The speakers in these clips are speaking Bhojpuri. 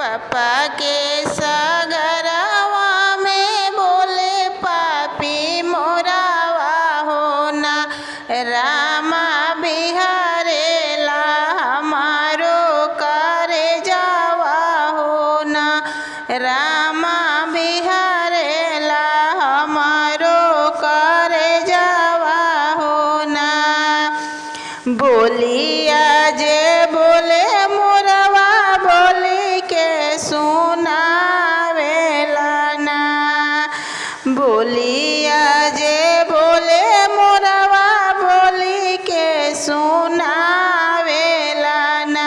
पापा के सगरवा में बोले पापी मोरावा हो ना। रामा बिहारेला हमारो करे जावा हो ना। रामा बिहारेला हमारो करे जावा हो ना। बोलिया जे बोले मोरवा बोली के सुनावेला ना। बोलिया जे बोले मोरवा बोली के सुनावेला ना।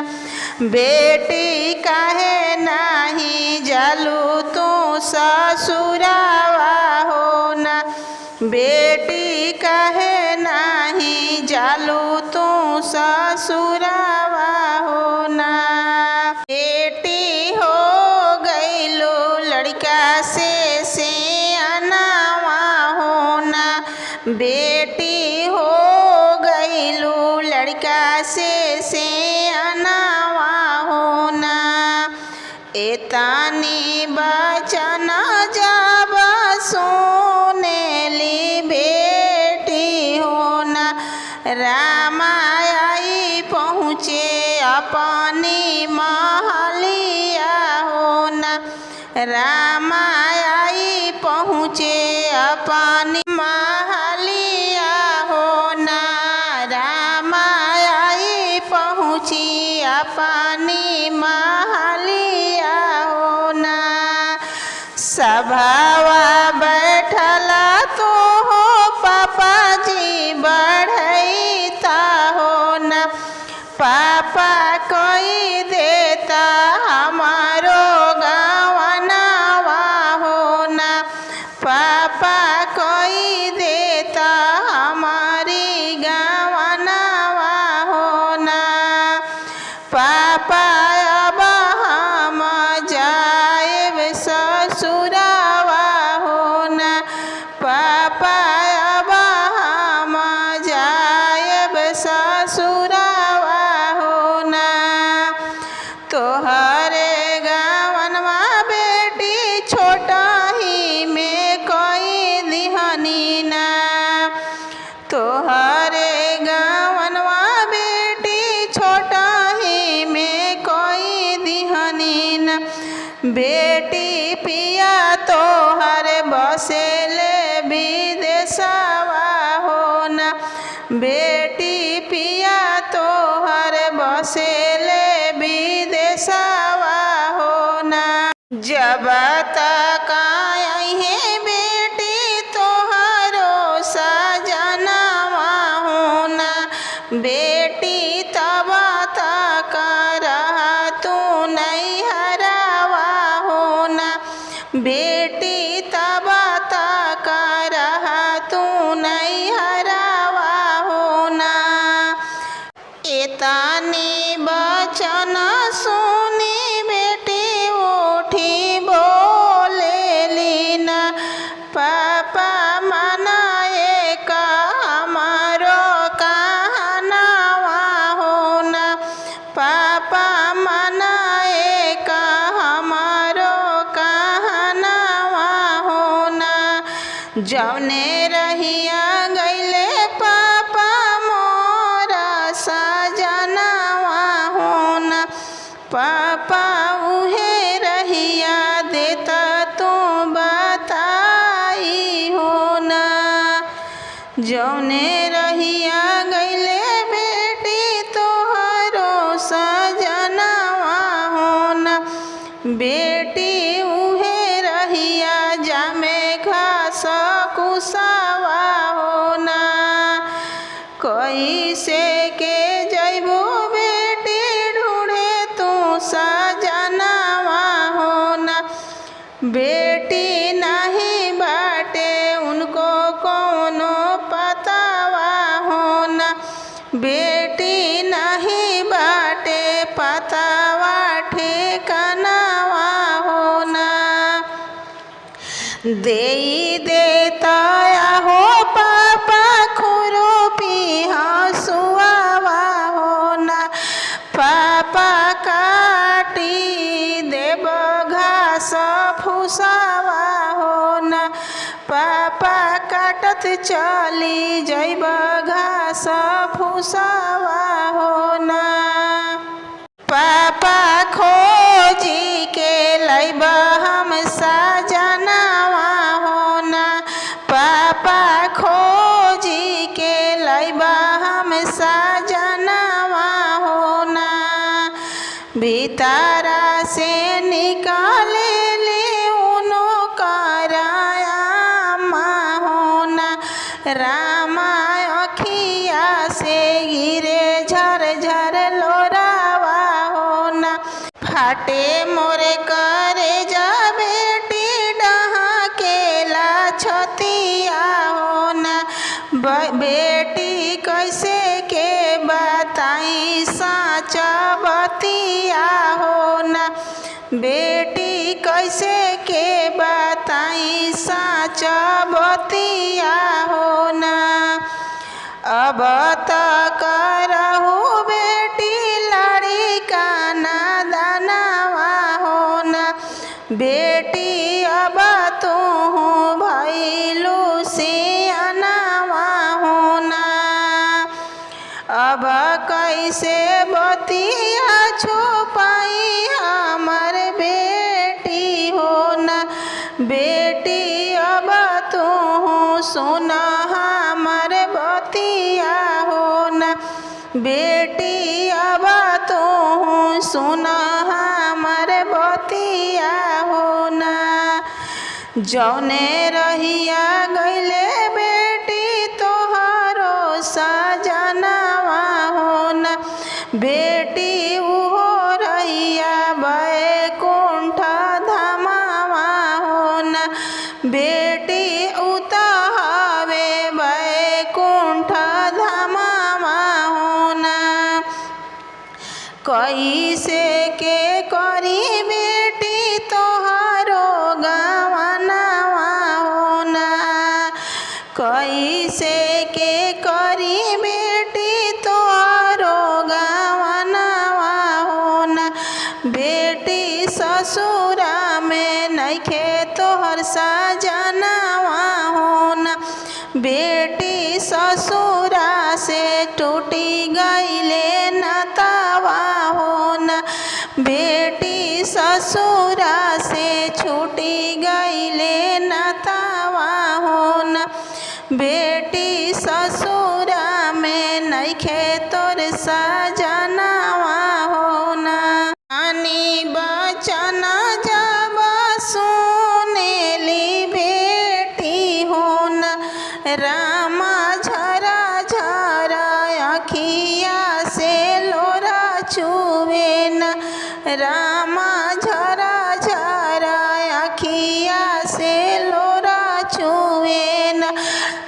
बेटी काहे नाही जालू तू ससुरावा हो ना। बेटी काहे नाही जालू तू ससुरावा हो ना। बेटी हो गईलो लड़का से सियानावा हो ना। बेटी हो गईलो लड़का से सियानावा हो ना। एतानी बचन जब सुनेली बेटी हो ना। रामा आई पहुँचे अपनी महलिया हो ना। रामा आई पहुँचे अपनी महलिया हो ना। रामा आई पहुँची अपनी महलिया हो ना। सभावा बैठला तो हो पापा जी बढ़ैता हो ना। पापा कोई देता हमारो गवनावा हो ना। पापा कोई देता हमारी गवनावा हो ना। पापा अब हम जाएब ससुरावा हो ना। पापा अब हम जाएब ससुरावा हो ना। तोहरे गवनवा बेटी छोटा ही में कोई दिहनी ना। तोहरे गवनवा बेटी छोटा ही में कोई दिहनी ना। बेटी पिया तोहर बसेले विदेशवा हो ना। बेटी पिया तोहर बसेले विदेशवा हो ना। जब तक आई बेटी तोहरो सजनवा हो ना। बेटी तब तक रह तू नहीं हरावा हो ना। बेटी तब तक रह तू नहीं हरावा हो ना। एतानी बचन सुनी बेटी उठी बोलेली ना। पापा मनाए का हमारो कहनावा हो ना। पापा मनाए का हमारो कहनावा हो ना। जौने रहिया गईले पापा मोरा सजनवा हो ना। पापा उहे रहिया देता तू बताई हो ना। जौने रहिया गईले बेटी तोहरो सजनवा हो ना। बेटी उहे रहिया जामे घास कुसावा हो ना। कैसे के जइबो बेटी ढूढ़े तू सजनवा हो ना। बेटी नहीं बाटे उनको कोनो पतावा हो ना। बेटी नहीं बाटे पतावा ठिकानावा हो ना। देई देता हो पापा खुरपी हंसुआवा हो ना। पापा काटी देब भूसावा हो ना। पापा काटत चली जैब घास भूसावा हो ना। पापा खोजी के लैब हम सजनावा हो ना। पापा खोजी के लैब हम सजनावा हो ना। भीतरा से निकाले ले उनो कराया हो ना। रामा अखिया से गिरे झर झर लोरावा हो ना। फाटे मोरे करे जा बेटी डहा केला छतिया हो ना। बेटी कैसे के बताई साँच बतिया हो ना। बेटी कैसे के बताई साँच बतिया हो ना। अब तक रहू बेटी लड़ी का नादनवा हो ना। बेटी अब तू भैलू सियानवा हो ना। अब कैसे बतिया छुपाई हमर बेटी हो ना। बेटी अब तू सुन हमर बतिया हो ना। बेटी अब तू सुन हमर बतिया हो ना। जौने रहिया गईले बेटी तोहरो सजनवा हो ना। बेटी उहो रहिया बैकुंठ धामवा हो ना। बेटी उतहवे बैकुंठ धामवा हो ना। कैसे के करी बेटी तोहरो गवनवा हो ना। कैसे के करी बेटी तोहरो गवनवा हो ना। बेटी ससुरा में नइखे तोहर सजनवा हो ना। बेटी ससुरा से टूटी गईले नातावा हो ना। बेटी ससुरा से छूटी गईले नातावा हो ना। बेटी ससुरा में नइखे तोर सजनवा हो ना। आनी बचन जब सुनेली बेटी हो ना। रामा झरा झरा अखिया से लोरा छुए ना। रामा झरा झरा अखिया से लोरा छुए ना।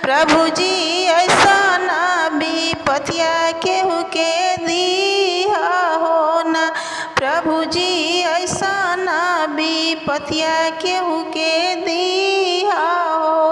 प्रभु जी ऐसा विपतिया केहू के दीहा हो ना। प्रभु जी ऐसा विपतिया केहू के दीहा हो